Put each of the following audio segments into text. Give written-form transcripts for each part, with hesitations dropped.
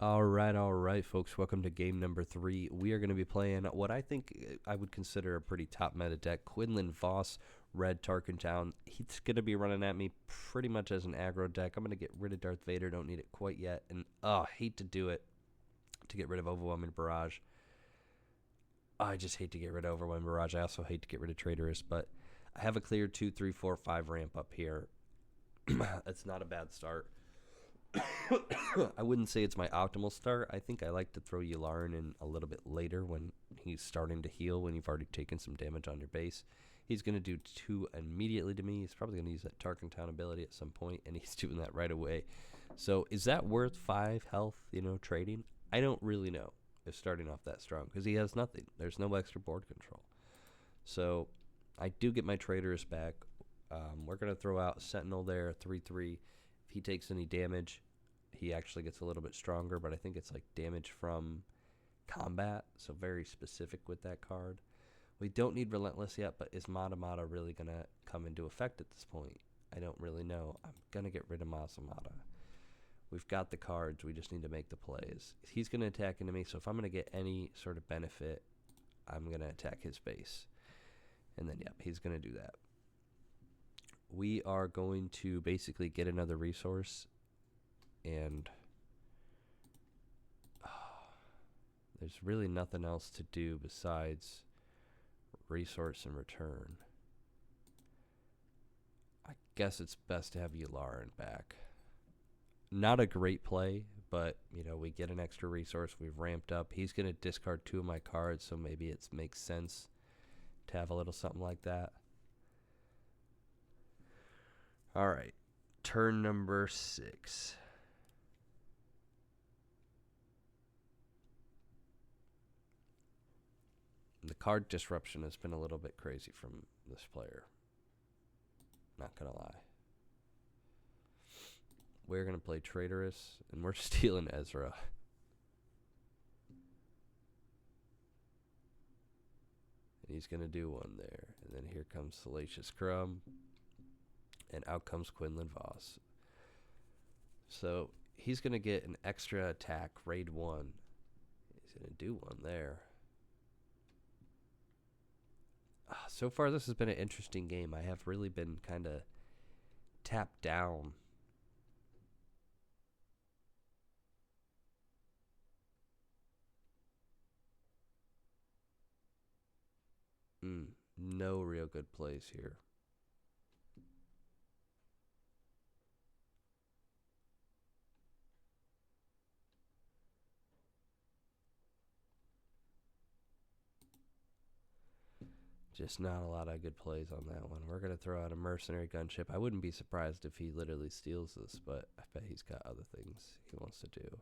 All right, folks. Welcome to game number 3. We are going to be playing what I think I would consider a pretty top meta deck. QUINLAN VOS, Red Tarkentown. He's going to be running at me pretty much as an aggro deck. I'm going to get rid of Darth Vader. Don't need it quite yet. And, hate to do it to get rid of Overwhelming Barrage. I just hate to get rid of Overwhelming Barrage. I also hate to get rid of Traitorous, but I have a clear 2, 3, 4, 5 ramp up here. That's not a bad start. I wouldn't say it's my optimal start. I think I like to throw Yularen in a little bit later when he's starting to heal, when you've already taken some damage on your base. He's going to do 2 immediately to me. He's probably going to use that Tarkentown ability at some point, and he's doing that right away. So is that worth 5 health, trading? I don't really know if starting off that strong, because he has nothing. There's no extra board control. So I do get my Traitorous back. We're going to throw out Sentinel there, 3-3. If he takes any damage, he actually gets a little bit stronger, but I think it's like damage from combat, so very specific with that card. We don't need Relentless yet, but is Mata Mata really going to come into effect at this point? I don't really know. I'm going to get rid of Masamata. We've got the cards. We just need to make the plays. He's going to attack into me, so if I'm going to get any sort of benefit, I'm going to attack his base. And then, yep, he's going to do that. We are going to basically get another resource, and there's really nothing else to do besides resource and return. I guess it's best to have Yularen back. Not a great play, but we get an extra resource. We've ramped up. He's going to discard 2 of my cards, so maybe it makes sense to have a little something like that. All right, turn number 6. The card disruption has been a little bit crazy from this player. Not gonna lie. We're gonna play Traitorous, and we're stealing Ezra. And he's gonna do 1 there, and then here comes Salacious Crumb. And out comes QUINLAN VOS. So he's going to get an extra attack, raid 1. He's going to do 1 there. So far, this has been an interesting game. I have really been kind of tapped down. No real good plays here. Just not a lot of good plays on that one. We're going to throw out a mercenary gunship. I wouldn't be surprised if he literally steals this, but I bet he's got other things he wants to do.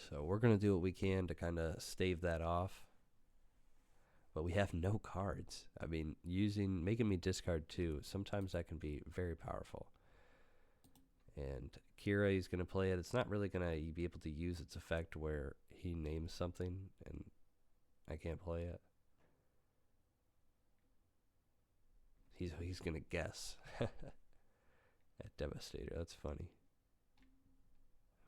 So we're going to do what we can to kind of stave that off. But we have no cards. I mean, making me discard 2, sometimes that can be very powerful. And Kira is going to play it. It's not really going to be able to use its effect where he names something and I can't play it. He's going to guess at Devastator. That's funny.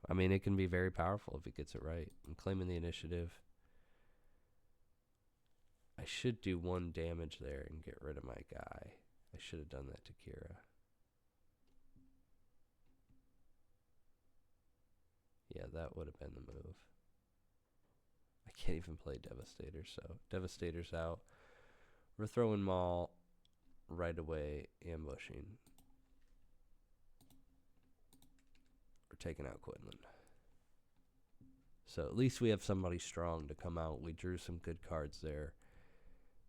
I mean, it can be very powerful if it gets it right. I'm claiming the initiative. I should do 1 damage there and get rid of my guy. I should have done that to Kira. Yeah, that would have been the move. I can't even play Devastator, so Devastator's out. We're throwing Maul right away, ambushing. We're taking out QUINLAN. So at least we have somebody strong to come out. We drew some good cards there.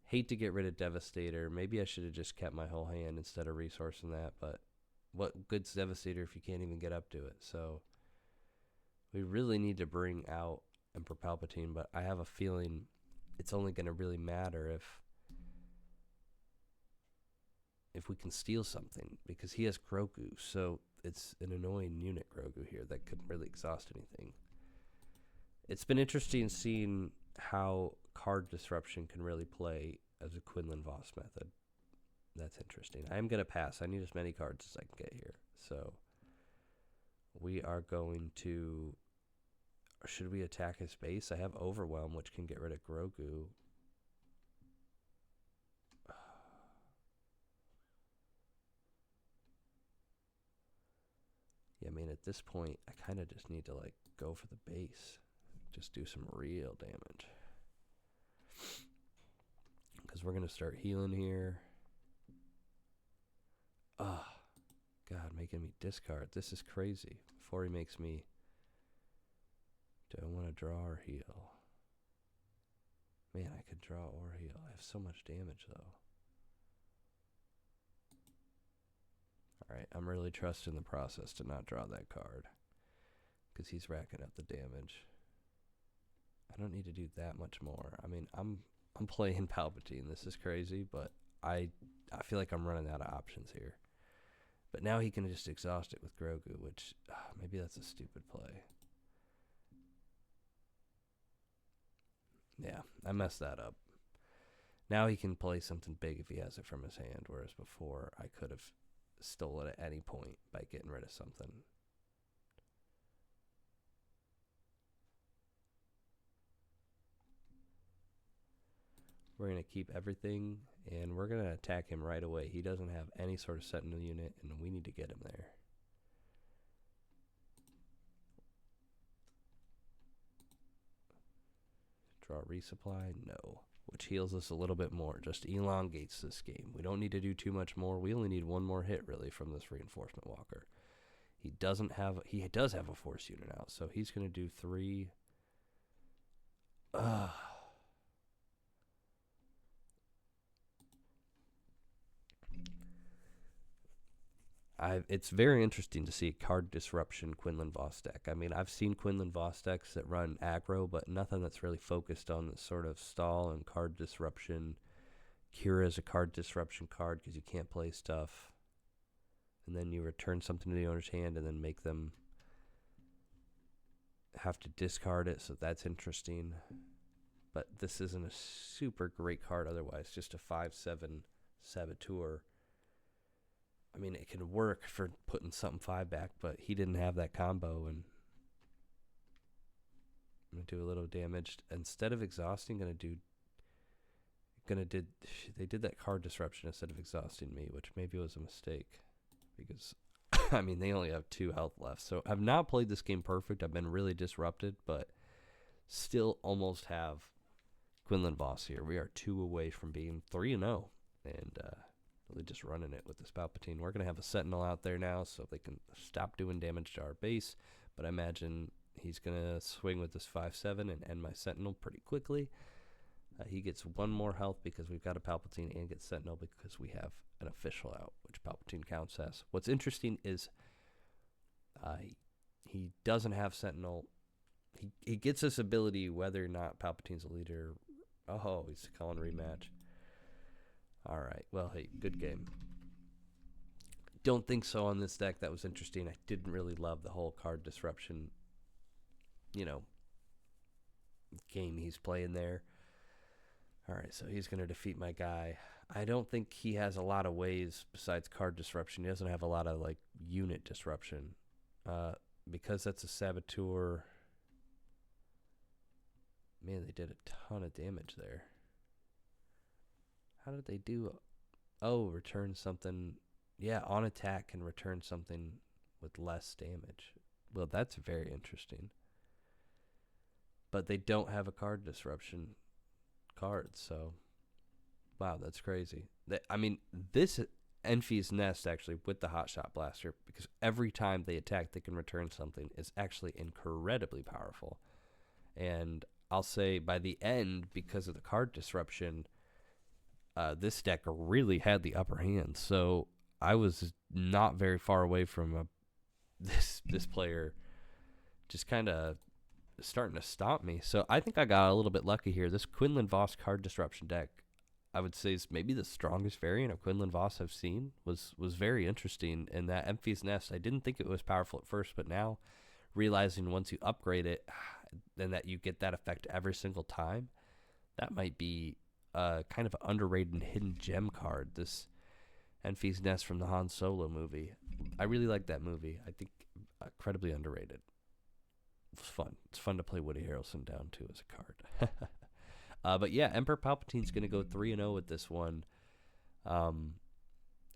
Hate to get rid of Devastator. Maybe I should have just kept my whole hand instead of resourcing that, but what good's Devastator if you can't even get up to it? So we really need to bring out Emperor Palpatine, but I have a feeling it's only going to really matter if we can steal something, because he has Grogu, so it's an annoying unit Grogu here that couldn't really exhaust anything. It's been interesting seeing how card disruption can really play as a QUINLAN VOS method. That's interesting. I'm going to pass. I need as many cards as I can get here. So we are going to... Should we attack his base? I have Overwhelm, which can get rid of Grogu. Yeah, I mean, at this point, I kind of just need to, like, go for the base. Just do some real damage. Because we're going to start healing here. Oh, God, making me discard. This is crazy. Before he makes me... Do I want to draw or heal? Man, I could draw or heal. I have so much damage, though. Alright, I'm really trusting the process to not draw that card. Because he's racking up the damage. I don't need to do that much more. I mean, I'm playing Palpatine. This is crazy, but I feel like I'm running out of options here. But now he can just exhaust it with Grogu, which maybe that's a stupid play. Yeah, I messed that up. Now he can play something big if he has it from his hand, whereas before I could have stolen at any point by getting rid of something. We're going to keep everything, and we're going to attack him right away. He doesn't have any sort of Sentinel unit, and we need to get him there. Draw resupply? No. Which heals us a little bit more. Just elongates this game. We don't need to do too much more. We only need one more hit, really, from this Reinforcement Walker. He does have a Force unit out, so he's going to do 3. It's very interesting to see card disruption Quinlan Vos deck. I mean, I've seen Quinlan Vos decks that run aggro, but nothing that's really focused on this sort of stall and card disruption. Kira is a card disruption card because you can't play stuff. And then you return something to the owner's hand and then make them have to discard it, so that's interesting. But this isn't a super great card otherwise, just a 5/7 Saboteur. I mean, it can work for putting something 5 back, but he didn't have that combo, and I'm going to do a little damage. Instead of exhausting, they did that card disruption instead of exhausting me, which maybe was a mistake, because, I mean, they only have 2 health left. So I've not played this game perfect. I've been really disrupted, but still almost have Quinlan Vos here. We are 2 away from being 3-0, and really just running it with this Palpatine. We're going to have a Sentinel out there now so they can stop doing damage to our base, but I imagine he's going to swing with this 5/7 and end my Sentinel pretty quickly. He gets 1 more health because we've got a Palpatine, and gets Sentinel because we have an official out, which Palpatine counts as. What's interesting is he doesn't have Sentinel. He gets this ability whether or not Palpatine's a leader. Oh, he's calling rematch. All right. Well, hey, good game. Don't think so on this deck. That was interesting. I didn't really love the whole card disruption, game he's playing there. All right, so he's going to defeat my guy. I don't think he has a lot of ways besides card disruption. He doesn't have a lot of, like, unit disruption. Because that's a Saboteur. Man, they did a ton of damage there. How did they do? Oh, return something. Yeah, on attack can return something with less damage. Well, that's very interesting. But they don't have a card disruption card, so wow, that's crazy. I mean, this Enfy's Nest, actually, with the Hotshot Blaster, because every time they attack, they can return something, is actually incredibly powerful. And I'll say by the end, because of the card disruption, this deck really had the upper hand. So I was not very far away from this player just kind of starting to stop me. So I think I got a little bit lucky here. This Quinlan Vos card disruption deck, I would say, is maybe the strongest variant of Quinlan Vos I've seen. Was very interesting. And that Enfy's Nest, I didn't think it was powerful at first, but now realizing once you upgrade it, then that you get that effect every single time, that might be kind of an underrated hidden gem card. This Enfy's Nest from the Han Solo movie. I really like that movie. I think incredibly underrated. It was fun. It's fun to play Woody Harrelson down too as a card. But yeah, Emperor Palpatine's gonna go 3-0 with this one.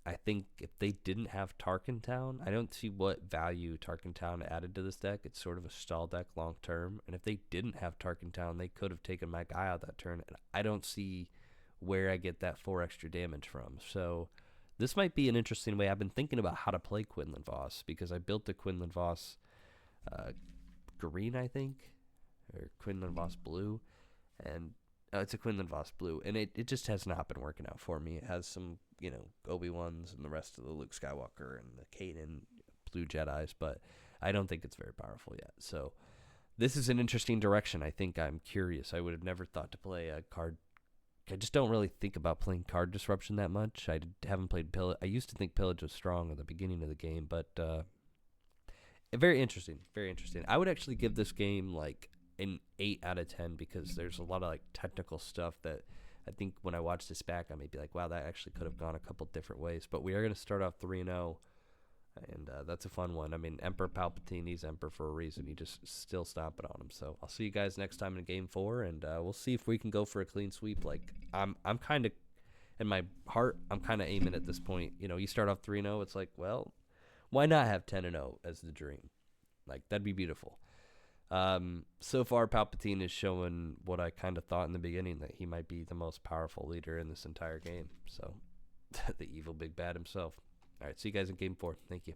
I think if they didn't have Tarkin Town, I don't see what value Tarkin Town added to this deck. It's sort of a stall deck long term. And if they didn't have Tarkin Town, they could have taken my guy out that turn. And I don't see where I get that 4 extra damage from. So this might be an interesting way. I've been thinking about how to play Quinlan Vos because I built the Quinlan Vos green, I think, or Quinlan Vos blue. And it's a Quinlan Vos blue. And it just has not been working out for me. It has some, Obi-Wans and the rest of the Luke Skywalker and the Kanan blue Jedis, but I don't think it's very powerful yet. So this is an interesting direction. I think I'm curious. I would have never thought to play a card. I just don't really think about playing card disruption that much. I haven't played Pillage. I used to think Pillage was strong at the beginning of the game, but very interesting. Very interesting. I would actually give this game like an 8 out of 10 because there's a lot of like technical stuff that I think when I watch this back, I may be like, wow, that actually could have gone a couple different ways. But we are going to start off 3-0, and that's a fun one. I mean, Emperor Palpatine, he's Emperor for a reason. You just still stomping on him. So I'll see you guys next time in Game 4, and we'll see if we can go for a clean sweep. Like, I'm kind of, in my heart, I'm kind of aiming at this point. You start off 3-0, it's like, well, why not have 10-0 as the dream? Like, that'd be beautiful. So far, Palpatine is showing what I kind of thought in the beginning, that he might be the most powerful leader in this entire game. So, the evil big bad himself. All right, see you guys in Game 4. Thank you.